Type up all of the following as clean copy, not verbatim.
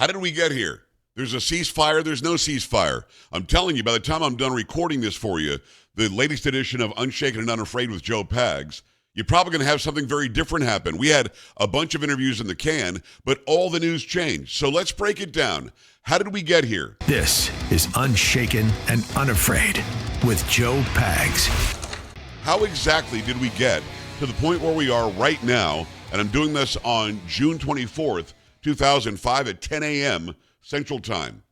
How did we get here? There's a ceasefire, there's no ceasefire. I'm telling you, by the time I'm done recording this for you, the latest edition of Unshaken and Unafraid with Joe Pags, you're probably going to have something very different happen. We had a bunch of interviews in the can, but all the news changed. So let's break it down. How did we get here? This is Unshaken and Unafraid with Joe Pags. How exactly did we get to the point where we are right now? And I'm doing this on June 24th, 2005 at 10 a.m. Central Time.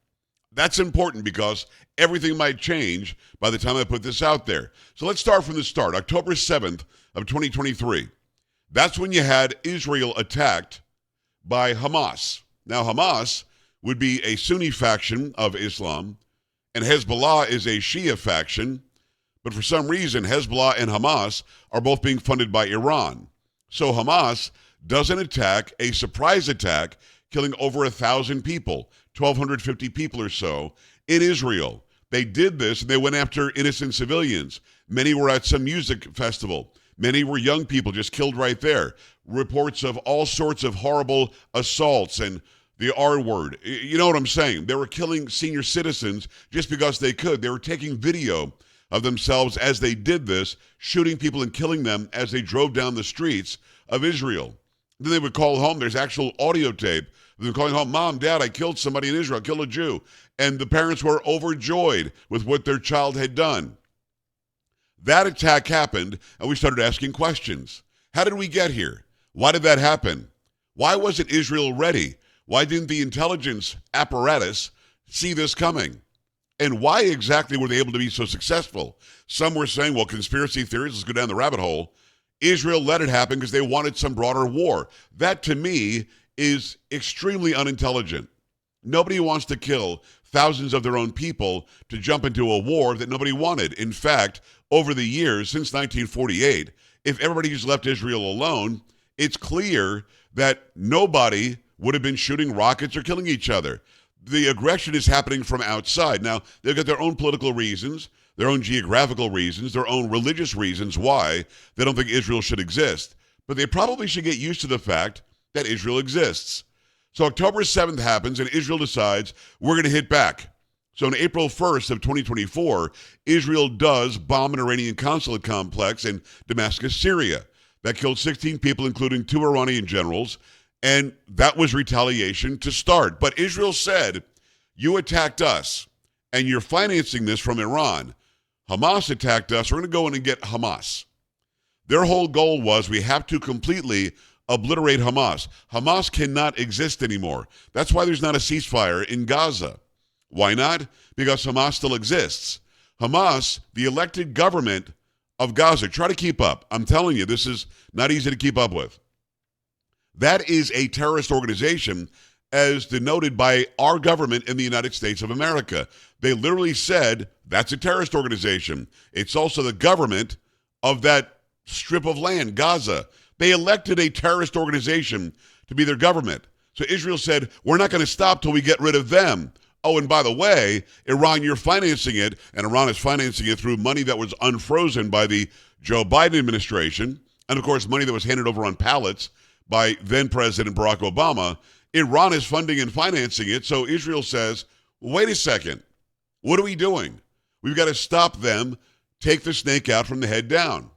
That's important because everything might change by the time I put this out there. So let's start from the start. October 7th of 2023. That's when you had Israel attacked by Hamas. Now, Hamas would be a Sunni faction of Islam, and Hezbollah is a Shia faction. But for some reason, Hezbollah and Hamas are both being funded by Iran. So Hamas does an attack, a surprise attack, killing over 1,000 people, 1,250 people or so, in Israel. They did this, and they went after innocent civilians. Many were at some music festival. Many were young people just killed right there. Reports of all sorts of horrible assaults and the R word. You know what I'm saying? They were killing senior citizens just because they could. They were taking video of themselves as they did this, shooting people and killing them as they drove down the streets of Israel. Then they would call home. There's actual audio tape of them calling home, "Mom, Dad, I killed somebody in Israel, I killed a Jew." And the parents were overjoyed with what their child had done. That attack happened, and we started asking questions. How did we get here? Why did that happen? Why wasn't Israel ready? Why didn't the intelligence apparatus see this coming? And why exactly were they able to be so successful? Some were saying, well, conspiracy theories, let's go down the rabbit hole. Israel let it happen because they wanted some broader war. That, to me, is extremely unintelligent. Nobody wants to kill thousands of their own people to jump into a war that nobody wanted. In fact, over the years, since 1948, if everybody just left Israel alone, it's clear that nobody would have been shooting rockets or killing each other. The aggression is happening from outside. Now, they've got their own political reasons, their own geographical reasons, their own religious reasons why they don't think Israel should exist. But they probably should get used to the fact that Israel exists. So October 7th happens, and Israel decides we're going to hit back. So on April 1st of 2024, Israel does bomb an Iranian consulate complex in Damascus, Syria. That killed 16 people, including 2 Iranian generals, and that was retaliation to start. But Israel said, you attacked us, and you're financing this from Iran. Hamas attacked us. We're going to go in and get Hamas. Their whole goal was we have to completely obliterate Hamas. Hamas cannot exist anymore. That's why there's not a ceasefire in Gaza. Why not? Because Hamas still exists. Hamas, the elected government of Gaza, try to keep up. I'm telling you, this is not easy to keep up with. That is a terrorist organization as denoted by our government in the United States of America. They literally said that's a terrorist organization. It's also the government of that strip of land, Gaza. They elected a terrorist organization to be their government. So Israel said, we're not going to stop till we get rid of them. Oh, and by the way, Iran, you're financing it, and Iran is financing it through money that was unfrozen by the Joe Biden administration, and of course, money that was handed over on pallets by then-President Barack Obama. Iran is funding and financing it, so Israel says, wait a second, what are we doing? We've got to stop them, take the snake out from the head down.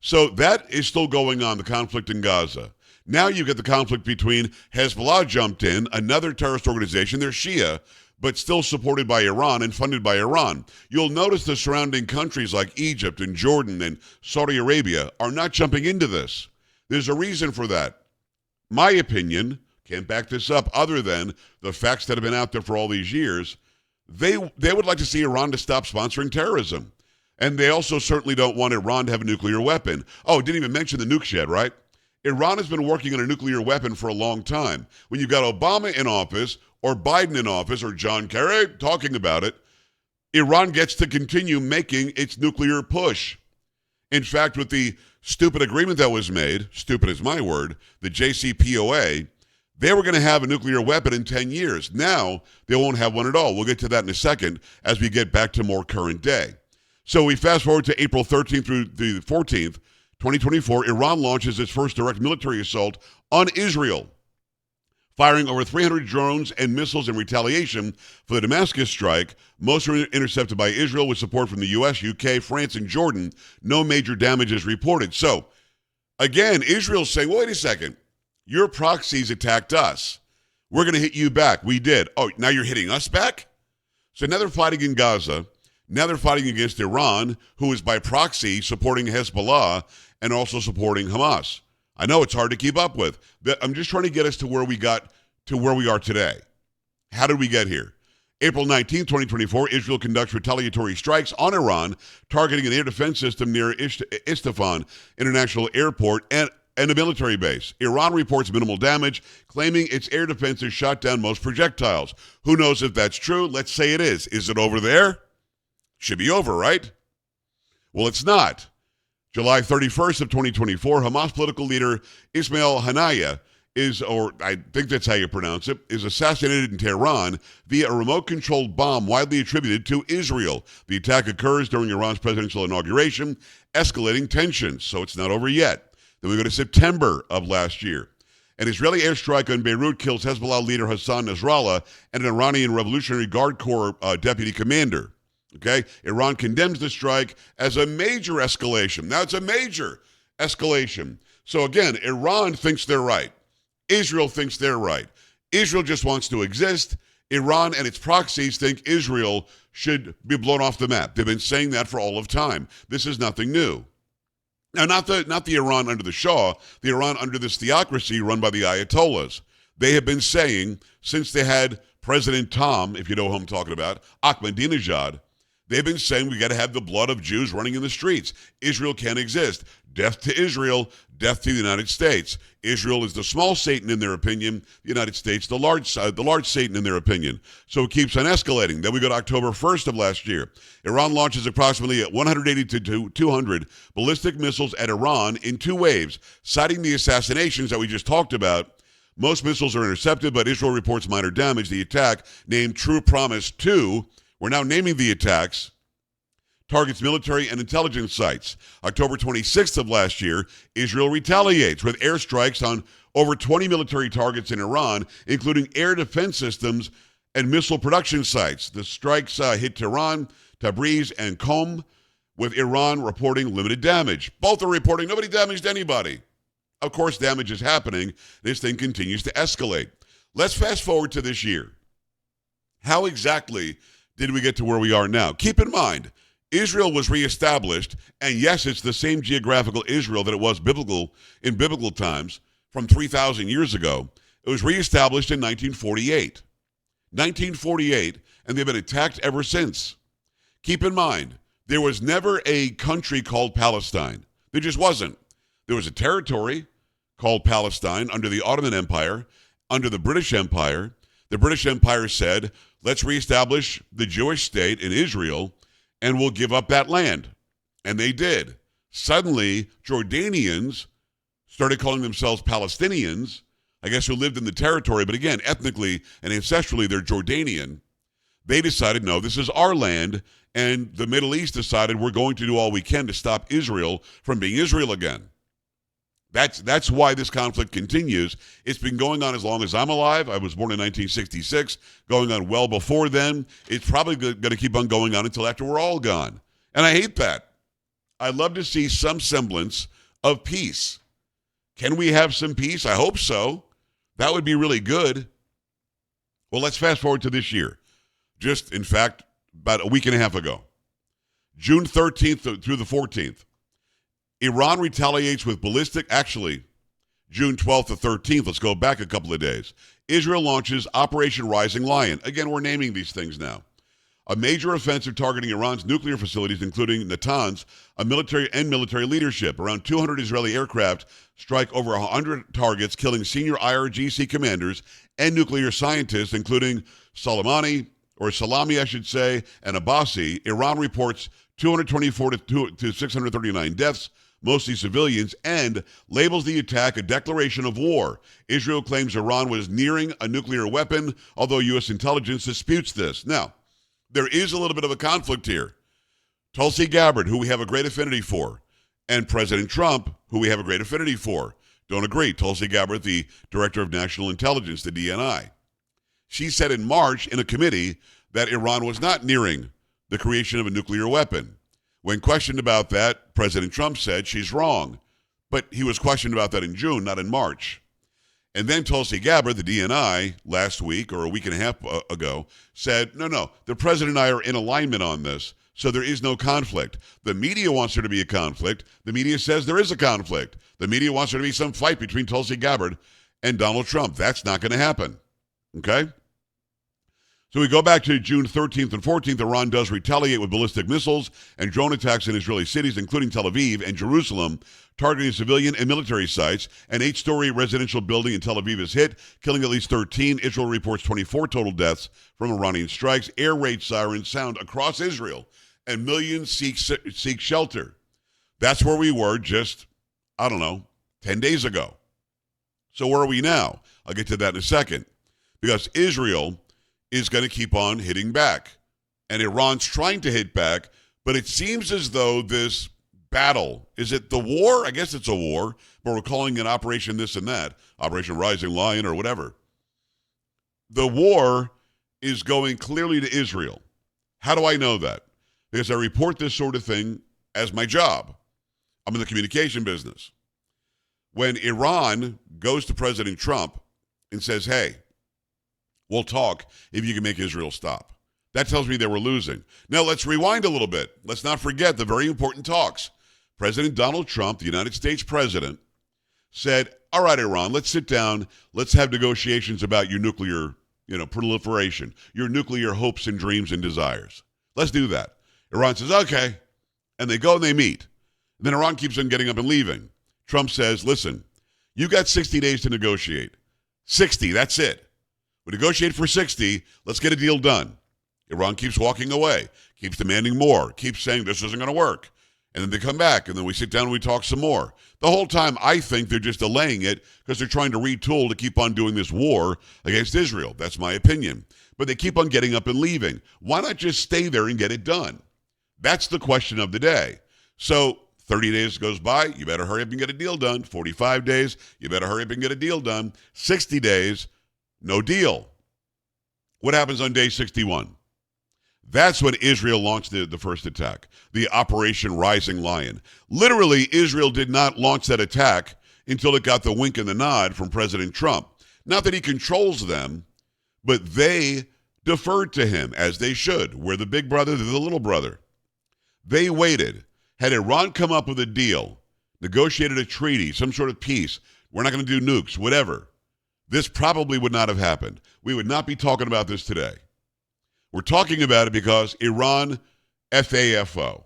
So that is still going on, the conflict in Gaza. Now you get the conflict between Hezbollah jumped in, another terrorist organization, they're Shia, but still supported by Iran and funded by Iran. You'll notice the surrounding countries like Egypt and Jordan and Saudi Arabia are not jumping into this. There's a reason for that. My opinion, can't back this up other than the facts that have been out there for all these years, they would like to see Iran to stop sponsoring terrorism. And they also certainly don't want Iran to have a nuclear weapon. Oh, didn't even mention the nuke shed, right? Iran has been working on a nuclear weapon for a long time. When you've got Obama in office or Biden in office or John Kerry talking about it, Iran gets to continue making its nuclear push. In fact, with the stupid agreement that was made, stupid is my word, the JCPOA, they were going to have a nuclear weapon in 10 years. Now, they won't have one at all. We'll get to that in a second as we get back to more current day. So we fast forward to April 13th through the 14th, 2024, Iran launches its first direct military assault on Israel. firing over 300 drones and missiles in retaliation for the Damascus strike. Most were intercepted by Israel with support from the U.S., UK, France, and Jordan. No major damages reported. So, again, Israel's saying, wait a second, your proxies attacked us. We're going to hit you back. We did. Oh, now you're hitting us back? So now they're fighting in Gaza. Now they're fighting against Iran, who is by proxy supporting Hezbollah and also supporting Hamas. I know it's hard to keep up with. I'm just trying to get us to where we got to where we are today. How did we get here? April 19, 2024, Israel conducts retaliatory strikes on Iran, targeting an air defense system near Isfahan International Airport and a military base. Iran reports minimal damage, claiming its air defenses shot down most projectiles. Who knows if that's true? Let's say it is. Is it over there? Should be over, right? Well, it's not. July 31st of 2024, Hamas political leader Ismail Haniyeh I think that's how you pronounce it, is assassinated in Tehran via a remote-controlled bomb widely attributed to Israel. The attack occurs during Iran's presidential inauguration, escalating tensions, so it's not over yet. Then we go to September of last year. An Israeli airstrike on Beirut kills Hezbollah leader Hassan Nasrallah and an Iranian Revolutionary Guard Corps deputy commander. Okay? Iran condemns the strike as a major escalation. Now it's a major escalation. So again, Iran thinks they're right. Israel thinks they're right. Israel just wants to exist. Iran and its proxies think Israel should be blown off the map. They've been saying that for all of time. This is nothing new. Now, not the Iran under the Shah, the Iran under this theocracy run by the Ayatollahs. They have been saying, since they had President Tom, if you know who I'm talking about, Ahmadinejad, they've been saying we got to have the blood of Jews running in the streets. Israel can't exist. Death to Israel, death to the United States. Israel is the small Satan in their opinion. The United States, the large Satan in their opinion. So it keeps on escalating. Then we go to October 1st of last year. Iran launches approximately 180 to 200 ballistic missiles at Iran in two waves, citing the assassinations that we just talked about. Most missiles are intercepted, but Israel reports minor damage. The attack, named True Promise 2, we're now naming the attacks, targets military and intelligence sites. October 26th of last year, Israel retaliates with airstrikes on over 20 military targets in Iran, including air defense systems and missile production sites. The strikes hit Tehran, Tabriz, and Qom, with Iran reporting limited damage. Both are reporting nobody damaged anybody. Of course, damage is happening. This thing continues to escalate. Let's fast forward to this year. How exactly did we get to where we are now? Keep in mind, Israel was reestablished, and yes, it's the same geographical Israel that it was in biblical times from 3,000 years ago. It was reestablished in 1948. 1948, and they've been attacked ever since. Keep in mind, there was never a country called Palestine. There just wasn't. There was a territory called Palestine under the Ottoman Empire, under the British Empire. The British Empire said, let's reestablish the Jewish state in Israel, and we'll give up that land. And they did. Suddenly, Jordanians started calling themselves Palestinians, I guess who lived in the territory, but again, ethnically and ancestrally, they're Jordanian. They decided, no, this is our land, and the Middle East decided we're going to do all we can to stop Israel from being Israel again. That's why this conflict continues. It's been going on as long as I'm alive. I was born in 1966, going on well before then. It's probably going to keep on going on until after we're all gone. And I hate that. I'd love to see some semblance of peace. Can we have some peace? I hope so. That would be really good. Well, let's fast forward to this year. Just, in fact, about a week and a half ago. June 13th through the 14th. Iran retaliates with June 12th to 13th. Let's go back a couple of days. Israel launches Operation Rising Lion. Again, we're naming these things now. A major offensive targeting Iran's nuclear facilities, including Natanz, military leadership. Around 200 Israeli aircraft strike over 100 targets, killing senior IRGC commanders and nuclear scientists, including Salami, and Abbasi. Iran reports 224 to 639 deaths, mostly civilians, and labels the attack a declaration of war. Israel claims Iran was nearing a nuclear weapon, although U.S. intelligence disputes this. Now, there is a little bit of a conflict here. Tulsi Gabbard, who we have a great affinity for, and President Trump, who we have a great affinity for. don't agree. Tulsi Gabbard, the Director of National Intelligence, the DNI. She said in March in a committee that Iran was not nearing the creation of a nuclear weapon. When questioned about that, President Trump said she's wrong. But he was questioned about that in June, not in March. And then Tulsi Gabbard, the DNI, last week or a week and a half ago, said, no, the president and I are in alignment on this, so there is no conflict. The media wants there to be a conflict. The media says there is a conflict. The media wants there to be some fight between Tulsi Gabbard and Donald Trump. That's not going to happen. Okay? So we go back to June 13th and 14th. Iran does retaliate with ballistic missiles and drone attacks in Israeli cities, including Tel Aviv and Jerusalem, targeting civilian and military sites. An 8-story residential building in Tel Aviv is hit, killing at least 13. Israel reports 24 total deaths from Iranian strikes. Air raid sirens sound across Israel, and millions seek shelter. That's where we were just, 10 days ago. So where are we now? I'll get to that in a second. Because Israel is going to keep on hitting back. And Iran's trying to hit back, but it seems as though this battle, is it the war? I guess it's a war, but we're calling it Operation this and that, Operation Rising Lion or whatever. The war is going clearly to Israel. How do I know that? Because I report this sort of thing as my job. I'm in the communication business. When Iran goes to President Trump and says, hey, we'll talk if you can make Israel stop. That tells me they were losing. Now, let's rewind a little bit. Let's not forget the very important talks. President Donald Trump, the United States president, said, all right, Iran, let's sit down. Let's have negotiations about your nuclear, proliferation, your nuclear hopes and dreams and desires. Let's do that. Iran says, okay. And they go and they meet. And then Iran keeps on getting up and leaving. Trump says, listen, you got 60 days to negotiate. 60, that's it. We negotiate for 60. Let's get a deal done. Iran keeps walking away, keeps demanding more, keeps saying this isn't going to work. And then they come back, and then we sit down and we talk some more. The whole time, I think they're just delaying it because they're trying to retool to keep on doing this war against Israel. That's my opinion. But they keep on getting up and leaving. Why not just stay there and get it done? That's the question of the day. So 30 days goes by, you better hurry up and get a deal done. 45 days, you better hurry up and get a deal done. 60 days, no deal. What happens on day 61? That's when Israel launched the first attack, the Operation Rising Lion. Literally, Israel did not launch that attack until it got the wink and the nod from President Trump. Not that he controls them, but they deferred to him, as they should. We're the big brother, they're the little brother. They waited. Had Iran come up with a deal, negotiated a treaty, some sort of peace, we're not going to do nukes, whatever, this probably would not have happened. We would not be talking about this today. We're talking about it because Iran FAFO.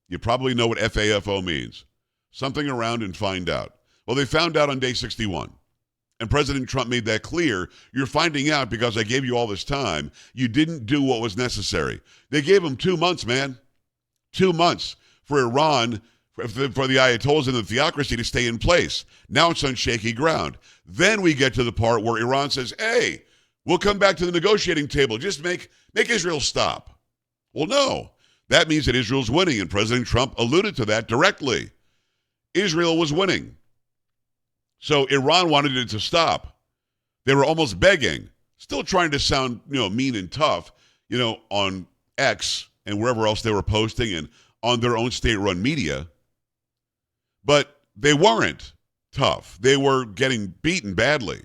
You probably know what FAFO means. Something around and find out. Well, they found out on day 61. And President Trump made that clear. You're finding out because I gave you all this time. You didn't do what was necessary. They gave him 2 months, man. 2 months for Iran, for the Ayatollahs and the theocracy to stay in place. Now it's on shaky ground. Then we get to the part where Iran says, hey, we'll come back to the negotiating table. Just make Israel stop. Well, no. That means that Israel's winning, and President Trump alluded to that directly. Israel was winning. So Iran wanted it to stop. They were almost begging, still trying to sound, mean and tough, on X and wherever else they were posting and on their own state-run media. But they weren't tough. They were getting beaten badly.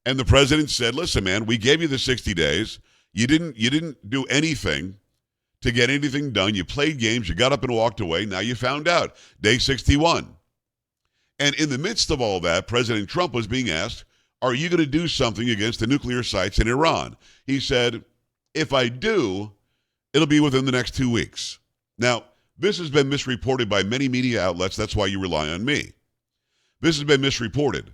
And the president said, listen, man, we gave you the 60 days. You didn't do anything to get anything done. You played games. You got up and walked away. Now you found out. Day 61. And in the midst of all that, President Trump was being asked, are you going to do something against the nuclear sites in Iran? He said, if I do, it'll be within the next 2 weeks. Now, this has been misreported by many media outlets. That's why you rely on me. This has been misreported.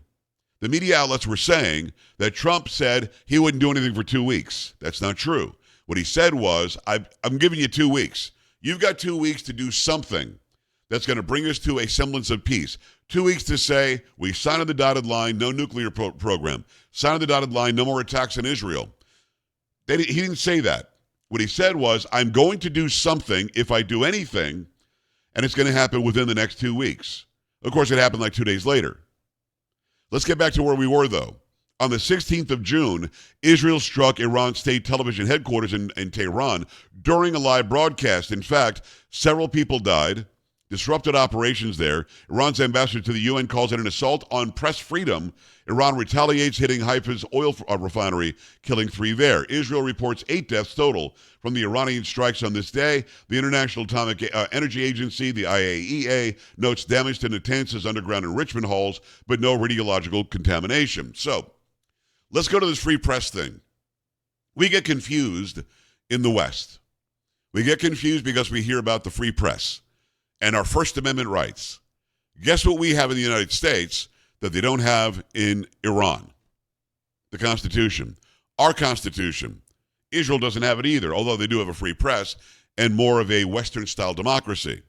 The media outlets were saying that Trump said he wouldn't do anything for 2 weeks. That's not true. What he said was, I'm giving you 2 weeks. You've got 2 weeks to do something that's going to bring us to a semblance of peace. 2 weeks to say, we signed on the dotted line, no nuclear program. Sign on the dotted line, no more attacks on Israel. He didn't say that. What he said was, I'm going to do something if I do anything, and it's going to happen within the next 2 weeks. Of course, it happened like 2 days later. Let's get back to where we were, though. On the 16th of June, Israel struck Iran's state television headquarters in Tehran during a live broadcast. In fact, several people died, disrupted operations there. Iran's ambassador to the UN calls it an assault on press freedom. Iran retaliates, hitting Haifa's oil refinery, killing 3 there. Israel reports 8 deaths total from the Iranian strikes on this day. The International Atomic Energy Agency, the IAEA, notes damage to Natanz's underground enrichment halls, but no radiological contamination. So, let's go to this free press thing. We get confused in the West. We get confused because we hear about the free press and our First Amendment rights. Guess what we have in the United States that they don't have in Iran? The Constitution. Our Constitution. Israel doesn't have it either, although they do have a free press and more of a Western-style democracy.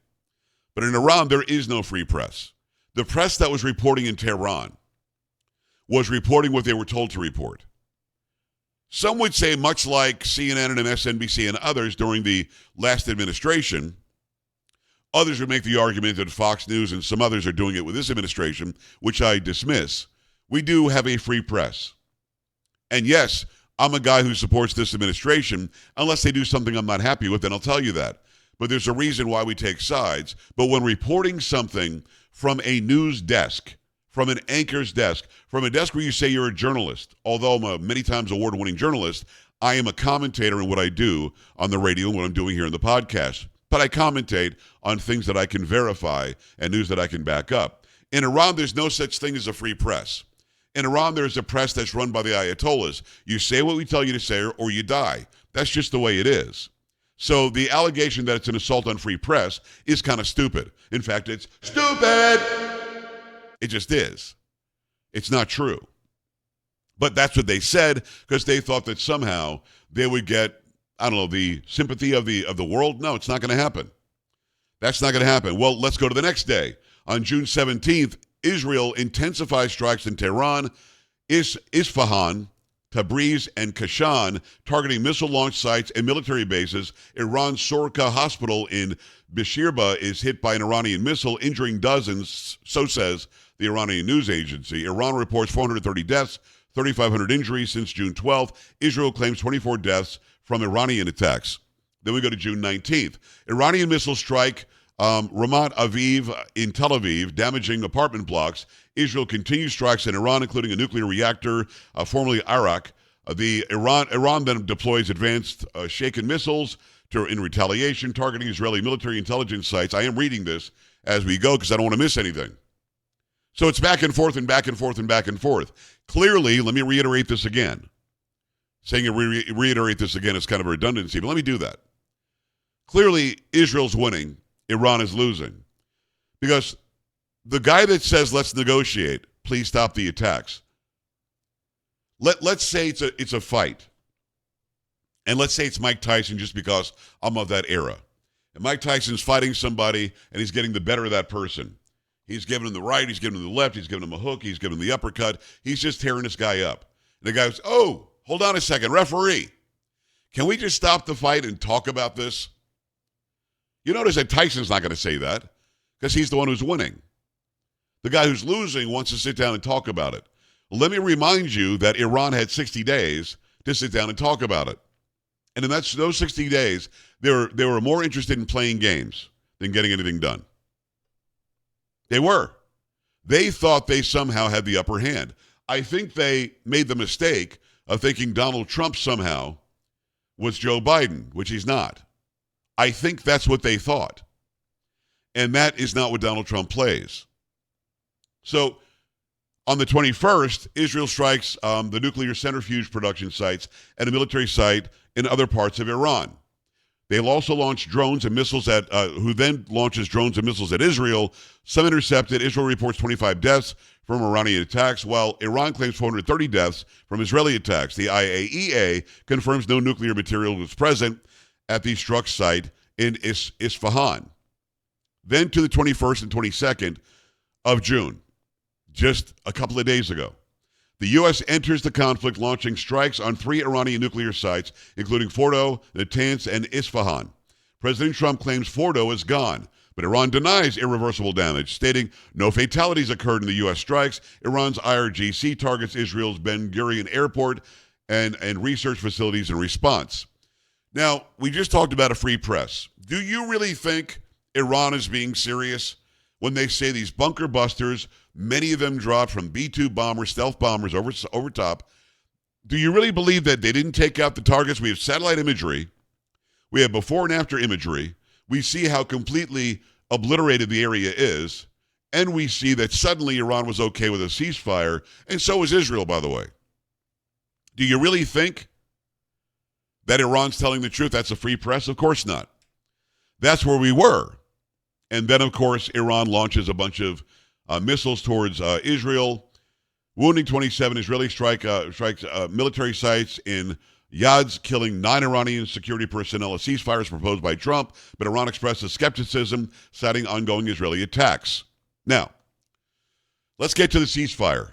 But in Iran, there is no free press. The press that was reporting in Tehran was reporting what they were told to report. Some would say, much like CNN and MSNBC and others during the last administration, others would make the argument that Fox News and some others are doing it with this administration, which I dismiss. We do have a free press. And yes, I'm a guy who supports this administration. Unless they do something I'm not happy with, then I'll tell you that. But there's a reason why we take sides. But when reporting something from a news desk, from an anchor's desk, from a desk where you say you're a journalist, although I'm a many times award-winning journalist, I am a commentator in what I do on the radio and what I'm doing here in the podcast. But I commentate on things that I can verify and news that I can back up. In Iran, there's no such thing as a free press. In Iran, there's a press that's run by the Ayatollahs. You say what we tell you to say or you die. That's just the way it is. So the allegation that it's an assault on free press is kind of stupid. In fact, it's stupid. It just is. It's not true. But that's what they said because they thought that somehow they would get, I don't know, the sympathy of the world. No, it's not going to happen. That's not going to happen. Well, let's go to the next day. On June 17th, Israel intensifies strikes in Tehran, Isfahan, Tabriz, and Kashan, targeting missile launch sites and military bases. Iran's Sorka hospital in Bishirba is hit by an Iranian missile, injuring dozens, so says the Iranian news agency. Iran reports 430 deaths, 3,500 injuries since June 12th. Israel claims 24 deaths from Iranian attacks. Then we go to June 19th. Iranian missile strike Ramat Aviv in Tel Aviv, damaging apartment blocks. Israel continues strikes in Iran, including a nuclear reactor, formerly Iraq. Iran then deploys advanced Shaken missiles in retaliation, targeting Israeli military intelligence sites. I am reading this as we go because I don't want to miss anything. So it's back and forth and back and forth and back and forth. Clearly, let me reiterate this again. Saying reiterate this again is kind of a redundancy, but let me do that. Clearly, Israel's winning. Iran is losing. Because the guy that says, let's negotiate, please stop the attacks. Let's say it's a fight. And let's say it's Mike Tyson just because I'm of that era. And Mike Tyson's fighting somebody and he's getting the better of that person. He's giving him the right, he's giving him the left, he's giving him a hook, he's giving him the uppercut. He's just tearing this guy up. And the guy goes, oh, hold on a second, referee. Can we just stop the fight and talk about this? You notice that Tyson's not going to say that because he's the one who's winning. The guy who's losing wants to sit down and talk about it. Let me remind you that Iran had 60 days to sit down and talk about it. And in those 60 days, they were more interested in playing games than getting anything done. They were. They thought they somehow had the upper hand. I think they made the mistake of thinking Donald Trump somehow was Joe Biden, which he's not. I think that's what they thought. And that is not what Donald Trump plays. So on the 21st, Israel strikes the nuclear centrifuge production sites and a military site in other parts of Iran. They'll also launch drones and missiles who then launches drones and missiles at Israel. Some intercepted. Israel reports 25 deaths from Iranian attacks, while Iran claims 430 deaths from Israeli attacks. The IAEA confirms no nuclear material was present at the struck site in Isfahan. Then to the 21st and 22nd of June, just a couple of days ago, the U.S. enters the conflict, launching strikes on 3 Iranian nuclear sites, including Fordo, Natanz, and Isfahan. President Trump claims Fordo is gone, But Iran denies irreversible damage, stating no fatalities occurred in the U.S. strikes. Iran's IRGC targets Israel's Ben Gurion airport and research facilities in response. Now, we just talked about a free press. Do you really think Iran is being serious when they say these bunker busters, many of them dropped from B-2 bombers, stealth bombers over top? Do you really believe that they didn't take out the targets? We have satellite imagery. We have before and after imagery. We see how completely obliterated the area is. And we see that suddenly Iran was okay with a ceasefire. And so is Israel, by the way. Do you really think that Iran's telling the truth? That's a free press? Of course not. That's where we were. And then, of course, Iran launches a bunch of missiles towards Israel, wounding 27 Israeli strikes military sites in Yadz, killing 9 Iranian security personnel. A ceasefire is proposed by Trump, but Iran expresses skepticism, citing ongoing Israeli attacks. Now, let's get to the ceasefire.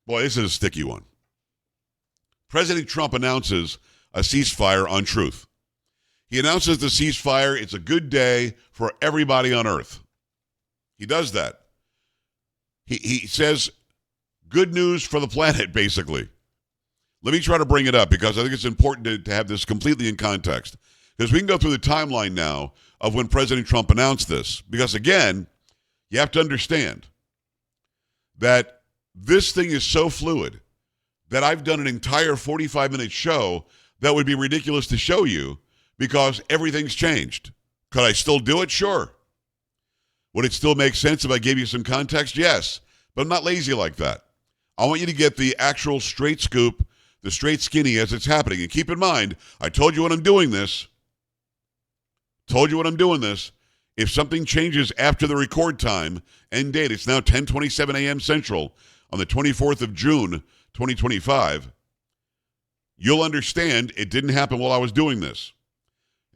Boy, this is a sticky one. President Trump announces a ceasefire on Truth. He announces the ceasefire. It's a good day for everybody on earth. He does that. He says good news for the planet, basically. Let me try to bring it up because I think it's important to have this completely in context. Because we can go through the timeline now of when President Trump announced this. Because, again, you have to understand that this thing is so fluid that I've done an entire 45-minute show that would be ridiculous to show you because everything's changed. Could I still do it? Sure. Would it still make sense if I gave you some context? Yes. But I'm not lazy like that. I want you to get the actual straight scoop, the straight skinny as it's happening. And keep in mind, I told you when I'm doing this. If something changes after the record time, end date, it's now 10:27 a.m. Central on the 24th of June, 2025, you'll understand it didn't happen while I was doing this.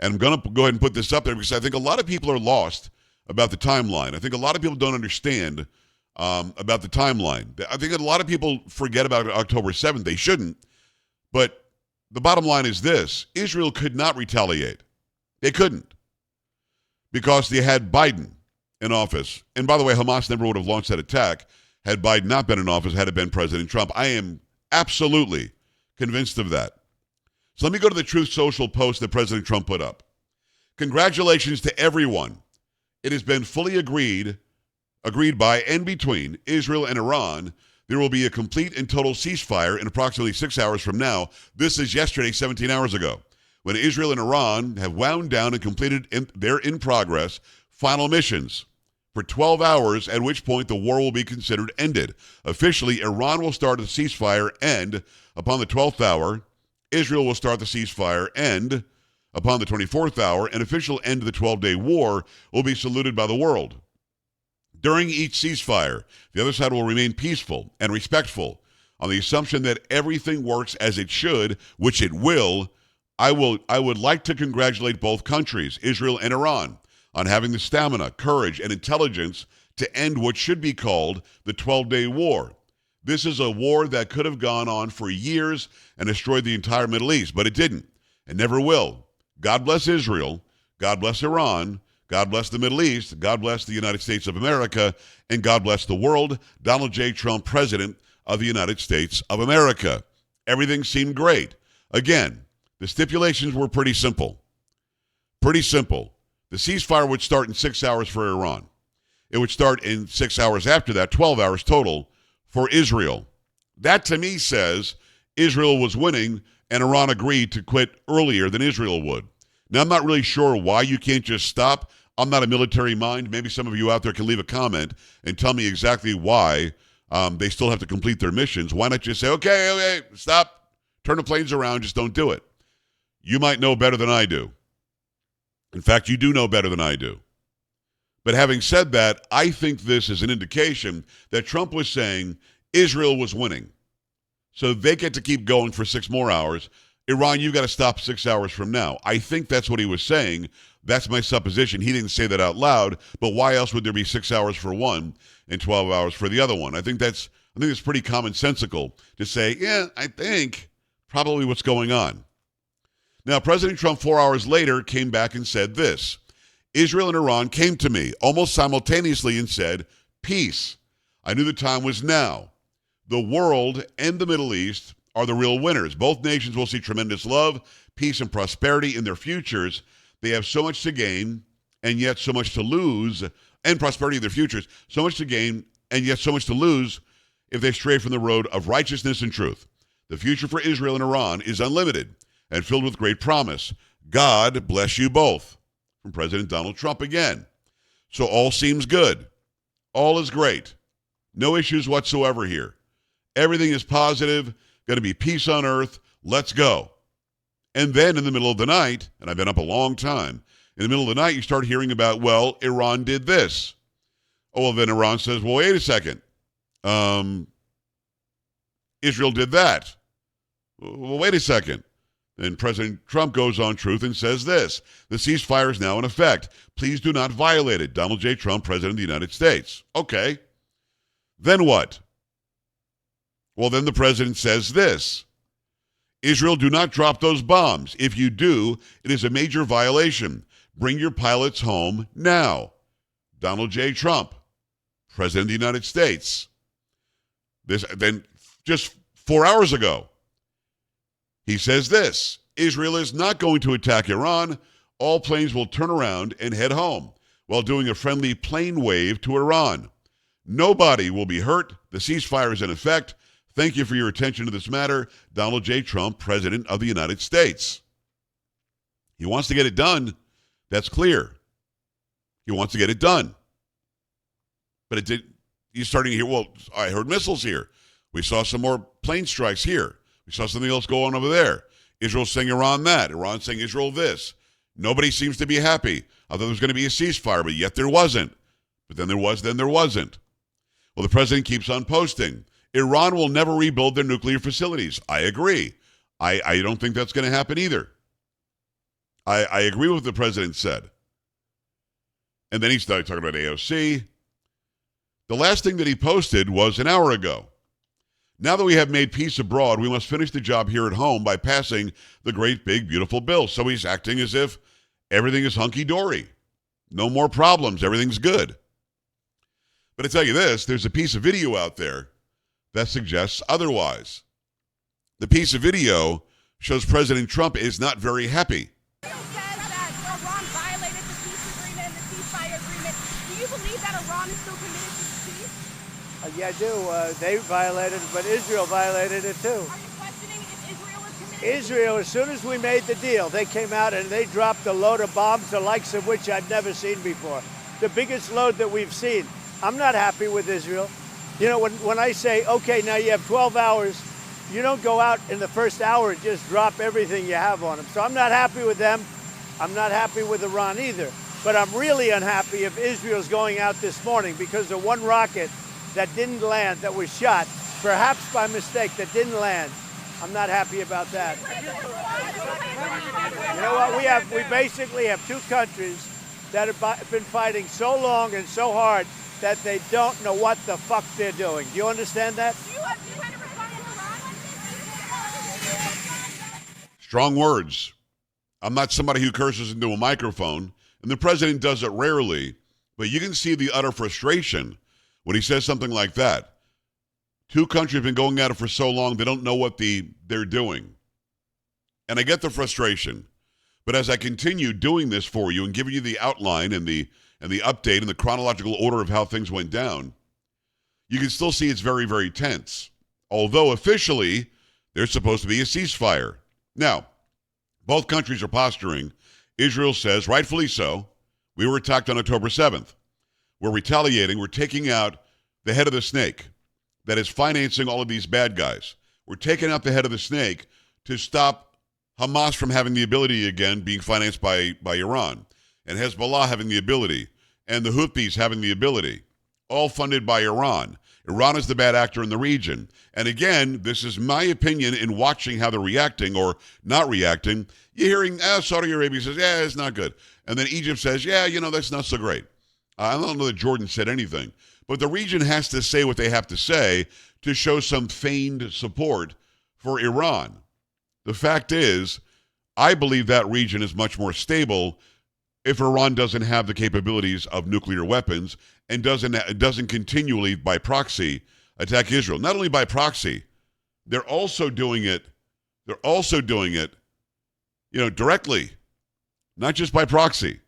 And I'm going to go ahead and put this up there because I think a lot of people are lost about the timeline. I think a lot of people don't understand about the timeline. I think a lot of people forget about October 7th. They shouldn't. But the bottom line is this. Israel could not retaliate. They couldn't because they had Biden in office. And by the way, Hamas never would have launched that attack had Biden not been in office, had it been President Trump. I am absolutely convinced of that. So let me go to the Truth Social post that President Trump put up. Congratulations to everyone. It has been fully agreed by and between Israel and Iran. There will be a complete and total ceasefire in approximately 6 hours from now. This is yesterday, 17 hours ago, when Israel and Iran have wound down and completed their in-progress final missions for 12 hours, at which point the war will be considered ended. Officially, Iran will start the ceasefire, and upon the 12th hour, Israel will start the ceasefire, and upon the 24th hour, an official end to the 12-day war will be saluted by the world. During each ceasefire, the other side will remain peaceful and respectful on the assumption that everything works as it should, which it will. I would like to congratulate both countries, Israel and Iran, on having the stamina, courage, and intelligence to end what should be called the 12-day war. This is a war that could have gone on for years and destroyed the entire Middle East, but it didn't and never will. God bless Israel. God bless Iran. God bless the Middle East. God bless the United States of America. And God bless the world. Donald J. Trump, President of the United States of America. Everything seemed great. Again, the stipulations were pretty simple. Pretty simple. The ceasefire would start in 6 hours for Iran. It would start in 6 hours after that, 12 hours total for Israel. That to me says Israel was winning and Iran agreed to quit earlier than Israel would. Now, I'm not really sure why you can't just stop. I'm not a military mind. Maybe some of you out there can leave a comment and tell me exactly why they still have to complete their missions. Why not just say, okay, stop, turn the planes around, just don't do it. You might know better than I do. In fact, you do know better than I do. But having said that, I think this is an indication that Trump was saying Israel was winning. So they get to keep going for 6 more hours. Iran, you've got to stop 6 hours from now. I think that's what he was saying. That's my supposition. He didn't say that out loud, but why else would there be 6 hours for one and 12 hours for the other one? I think it's pretty commonsensical to say, yeah, I think probably what's going on. Now, President Trump 4 hours later came back and said this. Israel and Iran came to me almost simultaneously and said, peace. I knew the time was now. The world and the Middle East are the real winners. Both nations will see tremendous love, peace, and prosperity in their futures. They have so much to gain and yet so much to lose, and prosperity in their futures, so much to gain and yet so much to lose if they stray from the road of righteousness and truth. The future for Israel and Iran is unlimited and filled with great promise. God bless you both. From President Donald Trump again. So all seems good. All is great. No issues whatsoever here. Everything is positive. Going to be peace on earth. Let's go. And then in the middle of the night, and I've been up a long time, in the middle of the night you start hearing about, well, Iran did this. Oh, well, then Iran says, well, wait a second. Israel did that. Well, wait a second. Then President Trump goes on Truth and says this: the ceasefire is now in effect. Please do not violate it. Donald J. Trump, President of the United States. Okay. Then what? Well, then the president says this: Israel, do not drop those bombs. If you do, it is a major violation. Bring your pilots home now. Donald J. Trump, President of the United States. Then just 4 hours ago, he says this: Israel is not going to attack Iran. All planes will turn around and head home while doing a friendly plane wave to Iran. Nobody will be hurt. The ceasefire is in effect. Thank you for your attention to this matter. Donald J. Trump, President of the United States. He wants to get it done. That's clear. He wants to get it done. But it did. You're starting to hear, well, I heard missiles here. We saw some more plane strikes here. We saw something else go on over there. Israel saying Iran that. Iran saying Israel this. Nobody seems to be happy. I thought there was going to be a ceasefire, but yet there wasn't. But then there was, then there wasn't. Well, the president keeps on posting. Iran will never rebuild their nuclear facilities. I agree. I don't think that's going to happen either. I agree with what the president said. And then he started talking about AOC. The last thing that he posted was an hour ago. Now that we have made peace abroad, we must finish the job here at home by passing the great, big, beautiful bill. So he's acting as if everything is hunky-dory. No more problems. Everything's good. But I tell you this, there's a piece of video out there that suggests otherwise. The piece of video shows President Trump is not very happy. Israel says that Iran violated the peace agreement and the ceasefire agreement. Do you believe that Iran is still committed to peace? Yeah, I do. They violated it, but Israel violated it too. Are you questioning if Israel is committed? Israel, as soon as we made the deal, they came out and they dropped a load of bombs, the likes of which I'd never seen before. The biggest load that we've seen. I'm not happy with Israel. You know, when I say, okay, now you have 12 hours, you don't go out in the first hour and just drop everything you have on them. So I'm not happy with them. I'm not happy with Iran either. But I'm really unhappy if Israel's going out this morning because of one rocket that didn't land, that was shot, perhaps by mistake, that didn't land. I'm not happy about that. You know what? We basically have two countries that have been fighting so long and so hard that they don't know what the fuck they're doing. Do you understand that? Do you kind of respond to Iran? Strong words. I'm not somebody who curses into a microphone, and the president does it rarely, but you can see the utter frustration when he says something like that. Two countries have been going at it for so long, they don't know what they're doing. And I get the frustration. But as I continue doing this for you and giving you the outline and the update and the chronological order of how things went down, you can still see it's very, very tense. Although officially, there's supposed to be a ceasefire. Now, both countries are posturing. Israel says, rightfully so, we were attacked on October 7th. We're retaliating. We're taking out the head of the snake that is financing all of these bad guys. We're taking out the head of the snake to stop Hamas from having the ability again, being financed by Iran, and Hezbollah having the ability, and the Houthis having the ability, all funded by Iran. Iran is the bad actor in the region. And again, this is my opinion in watching how they're reacting or not reacting. You're hearing, Saudi Arabia says, yeah, it's not good. And then Egypt says, yeah, that's not so great. I don't know that Jordan said anything. But the region has to say what they have to say to show some feigned support for Iran. The fact is, I believe that region is much more stable if Iran doesn't have the capabilities of nuclear weapons and doesn't continually by proxy attack Israel. Not only by proxy, they're also doing it directly, not just by proxy.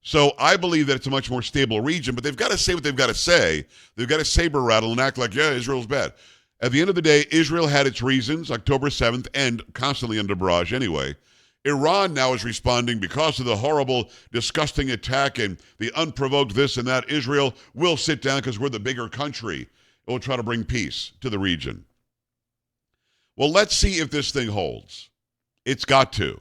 So I believe that it's a much more stable region, but they've got to say what they've got to say. They've got to saber rattle and act like, yeah, Israel's bad. At the end of the day, Israel had its reasons, October 7th, and constantly under barrage anyway. Iran now is responding because of the horrible, disgusting attack and the unprovoked this and that. Israel will sit down because we're the bigger country. It will try to bring peace to the region. Well, let's see if this thing holds. It's got to.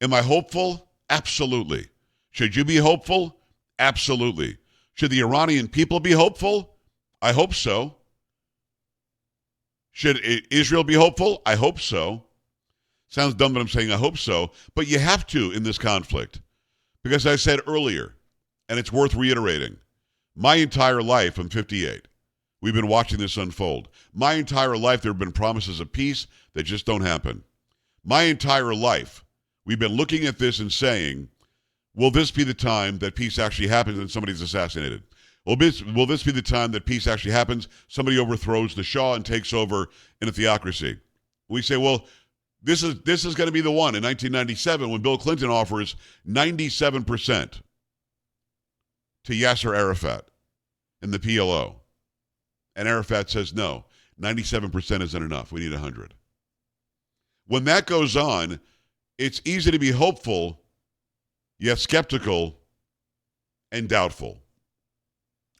Am I hopeful? Absolutely. Should you be hopeful? Absolutely. Should the Iranian people be hopeful? I hope so. Should Israel be hopeful? I hope so. Sounds dumb that I'm saying I hope so, but you have to in this conflict. Because I said earlier, and it's worth reiterating, my entire life, I'm 58. We've been watching this unfold. My entire life, there have been promises of peace that just don't happen. My entire life, we've been looking at this and saying, will this be the time that peace actually happens and somebody's assassinated? Will this be the time that peace actually happens? Somebody overthrows the Shah and takes over in a theocracy. We say, well, this is going to be the one in 1997 when Bill Clinton offers 97% to Yasser Arafat in the PLO. And Arafat says, no, 97% isn't enough. We need 100. When that goes on, it's easy to be hopeful, yet skeptical and doubtful.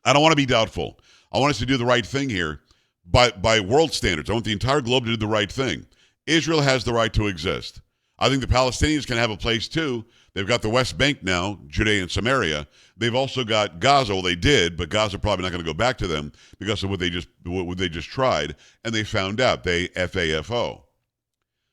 I don't want to be doubtful. I want us to do the right thing here by world standards. I want the entire globe to do the right thing. Israel has the right to exist. I think the Palestinians can have a place too. They've got the West Bank now, Judea and Samaria. They've also got Gaza. Well, they did, but Gaza probably not going to go back to them because of what they just tried, and they found out. They FAFO.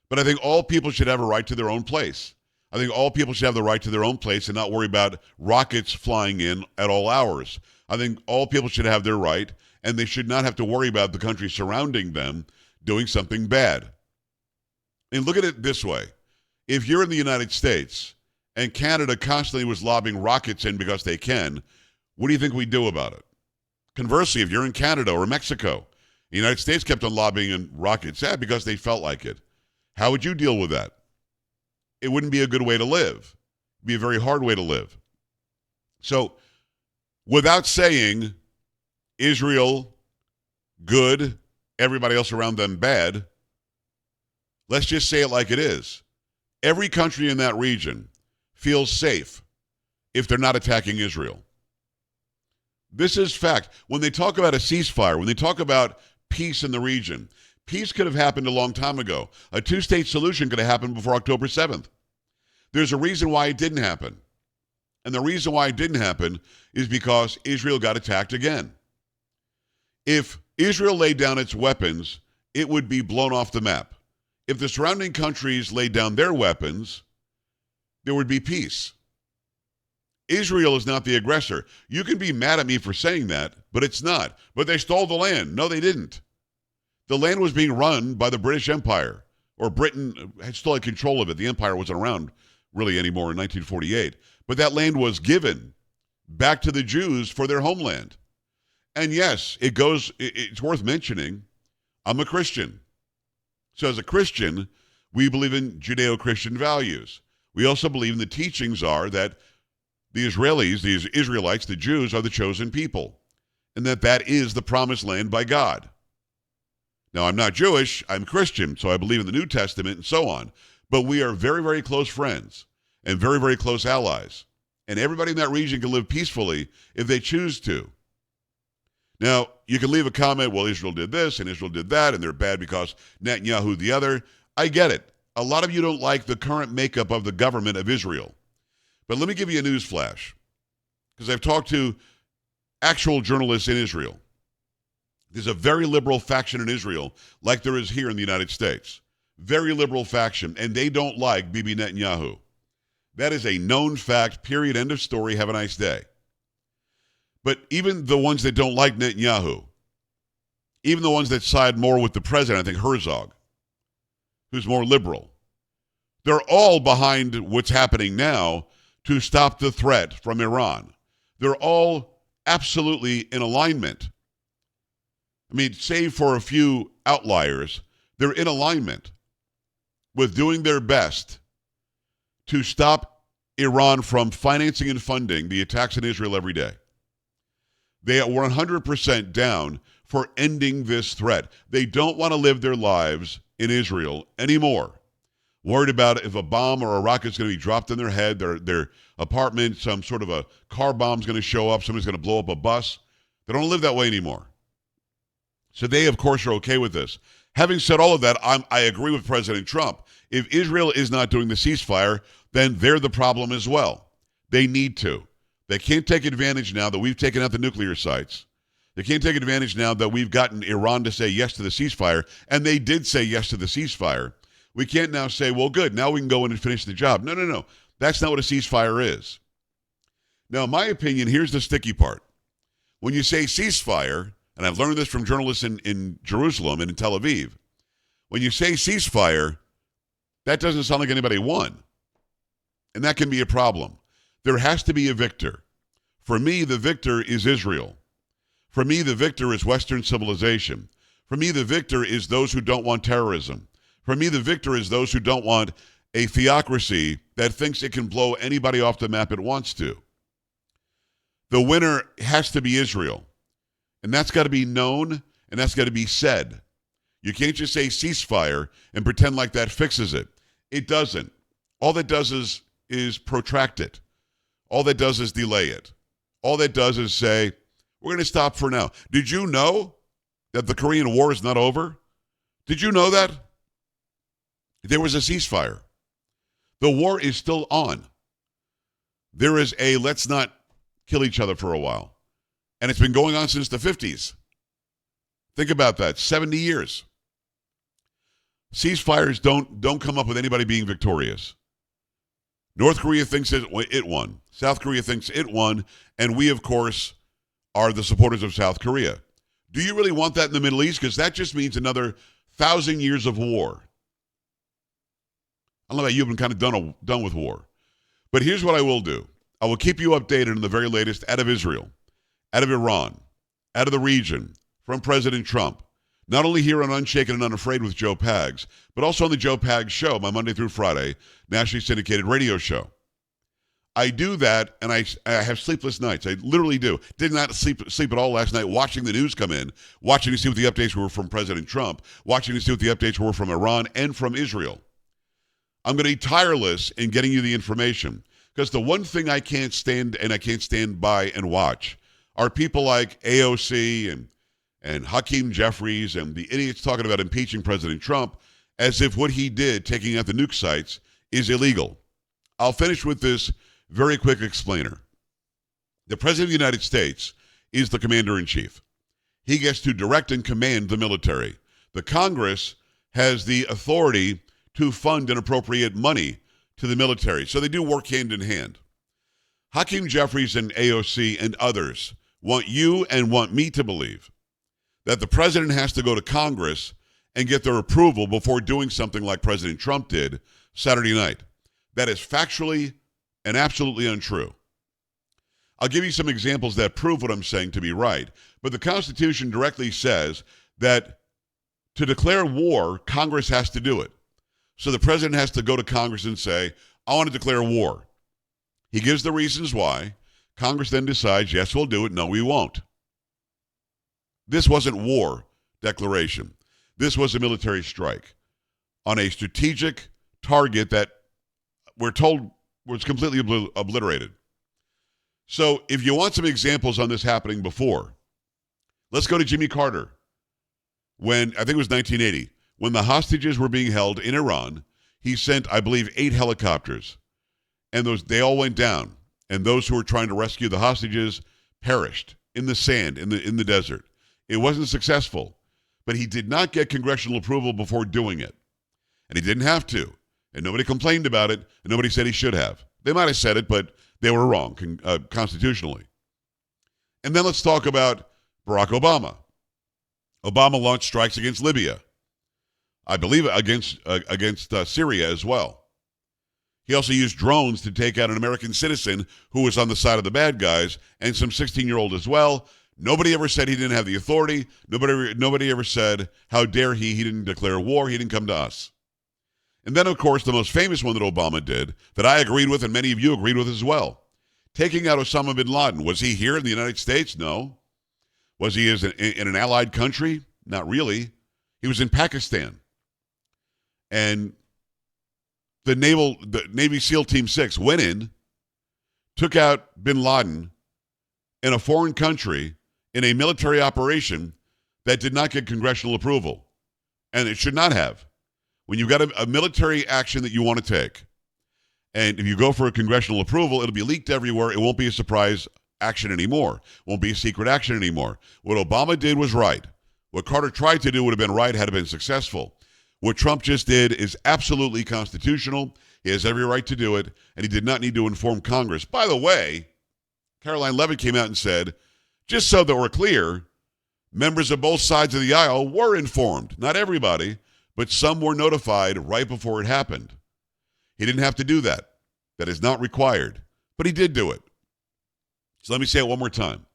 But I think all people should have a right to their own place. I think all people should have the right to their own place and not worry about rockets flying in at all hours. I think all people should have their right, and they should not have to worry about the country surrounding them doing something bad. And look at it this way. If you're in the United States and Canada constantly was lobbing rockets in because they can, what do you think we do about it? Conversely, if you're in Canada or Mexico, the United States kept on lobbying in rockets because they felt like it. How would you deal with that? It wouldn't be a good way to live. It'd be a very hard way to live. So, without saying Israel good, everybody else around them bad, let's just say it like it is. Every country in that region feels safe if they're not attacking Israel. This is fact. When they talk about a ceasefire, when they talk about peace in the region, peace could have happened a long time ago. A two-state solution could have happened before October 7th. There's a reason why it didn't happen. And the reason why it didn't happen is because Israel got attacked again. If Israel laid down its weapons, it would be blown off the map. If the surrounding countries laid down their weapons, there would be peace. Israel is not the aggressor. You can be mad at me for saying that, but it's not. But they stole the land. No, they didn't. The land was being run by the British Empire, or Britain had still had control of it. The empire wasn't around really anymore in 1948. But that land was given back to the Jews for their homeland. And yes, it's worth mentioning, I'm a Christian. So as a Christian, we believe in Judeo-Christian values. We also believe in the teachings are that the Israelis, the Israelites, the Jews are the chosen people, and that is the promised land by God. Now, I'm not Jewish, I'm Christian, so I believe in the New Testament and so on. But we are very, very close friends and very, very close allies. And everybody in that region can live peacefully if they choose to. Now, you can leave a comment, well, Israel did this and Israel did that, and they're bad because Netanyahu the other. I get it. A lot of you don't like the current makeup of the government of Israel. But let me give you a news flash, because I've talked to actual journalists in Israel. There's a very liberal faction in Israel, like there is here in the United States. Very liberal faction, and they don't like Bibi Netanyahu. That is a known fact, period, end of story, have a nice day. But even the ones that don't like Netanyahu, even the ones that side more with the president, I think Herzog, who's more liberal, they're all behind what's happening now to stop the threat from Iran. They're all absolutely in alignment. I mean, save for a few outliers, they're in alignment with doing their best to stop Iran from financing and funding the attacks in Israel every day. They are 100% down for ending this threat. They don't want to live their lives in Israel anymore, worried about if a bomb or a rocket is going to be dropped in their head, their apartment, some sort of a car bomb is going to show up, somebody's going to blow up a bus. They don't live that way anymore. So they, of course, are okay with this. Having said all of that, I agree with President Trump. If Israel is not doing the ceasefire, then they're the problem as well. They need to. They can't take advantage now that we've taken out the nuclear sites. They can't take advantage now that we've gotten Iran to say yes to the ceasefire, and they did say yes to the ceasefire. We can't now say, well, good, now we can go in and finish the job. No. That's not what a ceasefire is. Now, in my opinion, here's the sticky part. When you say ceasefire, and I've learned this from journalists in Jerusalem and in Tel Aviv, when you say ceasefire, that doesn't sound like anybody won. And that can be a problem. There has to be a victor. For me, the victor is Israel. For me, the victor is Western civilization. For me, the victor is those who don't want terrorism. For me, the victor is those who don't want a theocracy that thinks it can blow anybody off the map it wants to. The winner has to be Israel. And that's got to be known, and that's got to be said. You can't just say ceasefire and pretend like that fixes it. It doesn't. All that does is protract it. All that does is delay it. All that does is say, we're going to stop for now. Did you know that the Korean War is not over? Did you know that? There was a ceasefire. The war is still on. There is a let's not kill each other for a while. And it's been going on since the 50s. Think about that, 70 years. Ceasefires don't come up with anybody being victorious. North Korea thinks it won. South Korea thinks it won. And we, of course, are the supporters of South Korea. Do you really want that in the Middle East? Because that just means another 1,000 years of war. I don't know about you, I've been kind of done with war. But here's what I will do. I will keep you updated on the very latest out of Israel, out of Iran, out of the region, from President Trump. Not only here on Unshaken and Unafraid with Joe Pags, but also on the Joe Pags Show, my Monday through Friday, nationally syndicated radio show. I do that, and I have sleepless nights. I literally do. Did not sleep at all last night watching the news come in, watching to see what the updates were from President Trump, watching to see what the updates were from Iran and from Israel. I'm going to be tireless in getting you the information, because the one thing I can't stand and I can't stand by and watch are people like AOC and Hakeem Jeffries and the idiots talking about impeaching President Trump as if what he did, taking out the nuke sites, is illegal. I'll finish with this very quick explainer. The President of the United States is the commander-in-chief. He gets to direct and command the military. The Congress has the authority to fund and appropriate money to the military. So they do work hand in hand. Hakeem Jeffries and AOC and others want you and want me to believe that the president has to go to Congress and get their approval before doing something like President Trump did Saturday night. That is factually and absolutely untrue. I'll give you some examples that prove what I'm saying to be right. But the Constitution directly says that to declare war, Congress has to do it. So the president has to go to Congress and say, I want to declare war. He gives the reasons why. Congress then decides, yes, we'll do it. No, we won't. This wasn't war declaration. This was a military strike on a strategic target that we're told was completely obliterated. So if you want some examples on this happening before, let's go to Jimmy Carter. When, I think it was 1980, when the hostages were being held in Iran, he sent, I believe, 8 helicopters. And they all went down. And those who were trying to rescue the hostages perished in the sand, in the desert. It wasn't successful. But he did not get congressional approval before doing it. And he didn't have to. And nobody complained about it, and nobody said he should have. They might have said it, but they were wrong constitutionally. And then let's talk about Barack Obama. Obama launched strikes against Libya. I believe against Syria as well. He also used drones to take out an American citizen who was on the side of the bad guys and some 16-year-old as well. Nobody ever said he didn't have the authority. Nobody ever said, how dare he didn't declare war, he didn't come to us. And then, of course, the most famous one that Obama did, that I agreed with and many of you agreed with as well, taking out Osama bin Laden. Was he here in the United States? No. Was he in an allied country? Not really. He was in Pakistan. And the Navy SEAL Team 6 went in, took out bin Laden in a foreign country in a military operation that did not get congressional approval. And it should not have. When you've got a military action that you want to take, and if you go for a congressional approval, it'll be leaked everywhere. It won't be a surprise action anymore. It won't be a secret action anymore. What Obama did was right. What Carter tried to do would have been right had it been successful. What Trump just did is absolutely constitutional. He has every right to do it, and he did not need to inform Congress. By the way, Caroline Leavitt came out and said, just so that we're clear, members of both sides of the aisle were informed. Not everybody, but some were notified right before it happened. He didn't have to do that. That is not required. But he did do it. So let me say it one more time.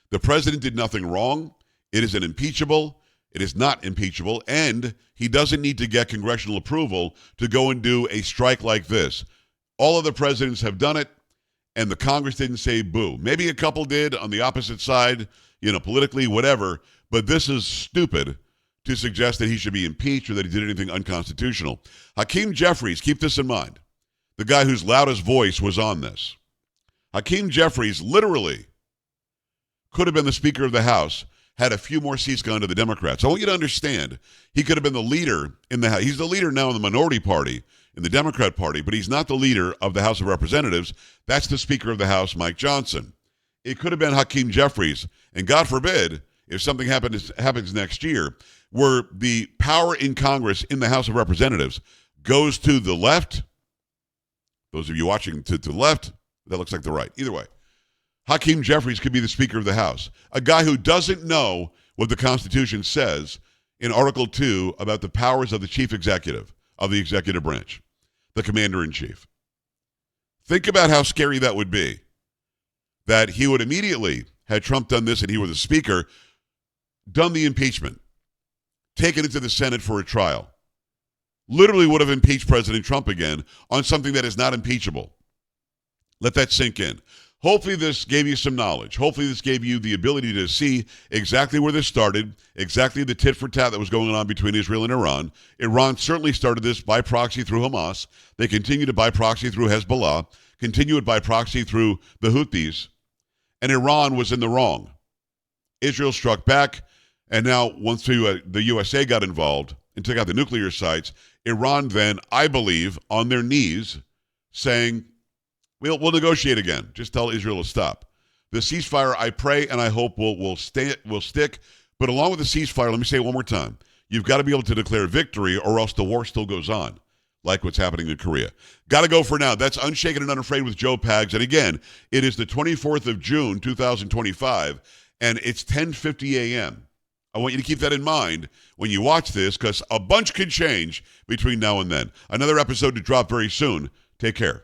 The president did nothing wrong. It is impeachable. It is not impeachable. And he doesn't need to get congressional approval to go and do a strike like this. All other presidents have done it, and the Congress didn't say boo. Maybe a couple did on the opposite side, politically, whatever. But this is stupid to suggest that he should be impeached or that he did anything unconstitutional. Hakeem Jeffries, keep this in mind, the guy whose loudest voice was on this. Hakeem Jeffries literally could have been the Speaker of the House had a few more seats gone to the Democrats. I want you to understand, he could have been the leader in the House. He's the leader now in the minority party, in the Democrat Party, but he's not the leader of the House of Representatives. That's the Speaker of the House, Mike Johnson. It could have been Hakeem Jeffries, and God forbid, if something happens next year, where the power in Congress in the House of Representatives goes to the left. Those of you watching to the left, that looks like the right. Either way, Hakeem Jeffries could be the Speaker of the House, a guy who doesn't know what the Constitution says in Article 2 about the powers of the chief executive of the executive branch, the commander-in-chief. Think about how scary that would be, that he would immediately, had Trump done this and he were the Speaker, done the impeachment, taken it to the Senate for a trial, literally would have impeached President Trump again on something that is not impeachable. Let that sink in. Hopefully this gave you some knowledge. Hopefully this gave you the ability to see exactly where this started, exactly the tit for tat that was going on between Israel and Iran. Iran certainly started this by proxy through Hamas. They continue to by proxy through Hezbollah, continue it by proxy through the Houthis, and Iran was in the wrong. Israel struck back. And now, once the USA got involved and took out the nuclear sites, Iran then, I believe, on their knees, saying, we'll negotiate again. Just tell Israel to stop. The ceasefire, I pray and I hope will stick. But along with the ceasefire, let me say it one more time. You've got to be able to declare victory or else the war still goes on, like what's happening in Korea. Got to go for now. That's Unshaken and Unafraid with Joe Pags. And again, it is the 24th of June, 2025, and it's 10:50 a.m. I want you to keep that in mind when you watch this, because a bunch can change between now and then. Another episode to drop very soon. Take care.